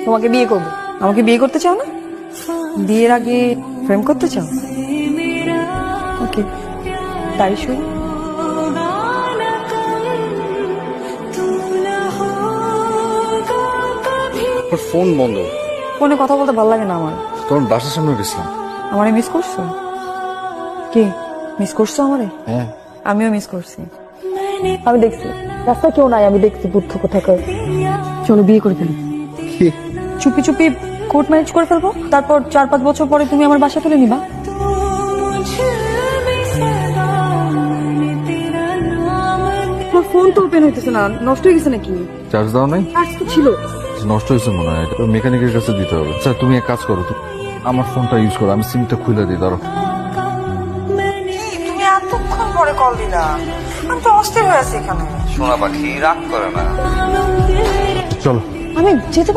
তোমাকে বিয়ে করব। আমাকে বিয়ে করতে চাও না? বিয়ের আগে প্রেম করতে চাও? ওকে, তাই শুনি। ফোন বন্ধ। ফোনে কথা বলতে ভালো লাগে না আমার। তোমার বাসার সামনে গেছিলাম। আমারে মিস করছো? কি মিস করছো আমারে? হ্যাঁ, আমিও মিস করছি। আমি দেখছি রাস্তায় কেউ নাই, আমি দেখছি বুদ্ধ কোথাকার। চলো বিয়ে করে ফেলি। কি? চুপি চুপি কোর্ট ম্যারেজ করে ফেলবো, তারপর 4-5 বছর পরে তুমি আমার বাসা তুলে নিবা। তোমার ফোন তো ওপেন হইতেছে না, নষ্ট হয়ে গেছে নাকি? চার্জ দাও নাই? চার্জ তো ছিল। নষ্ট হয়েছে মনে হয়, এটা মেকানিকের কাছে দিতে হবে। আচ্ছা তুমি এক কাজ করো, আমার ফোনটা ইউজ করো, আমি সিমটা খুলে দিই। ধরো। তুমি এতক্ষণ পরে কল দিলা, আমি তো অস্থির হয়ে আছি এখানে। সোনা পাখি রাগ করে না। চলো। আমি যেতে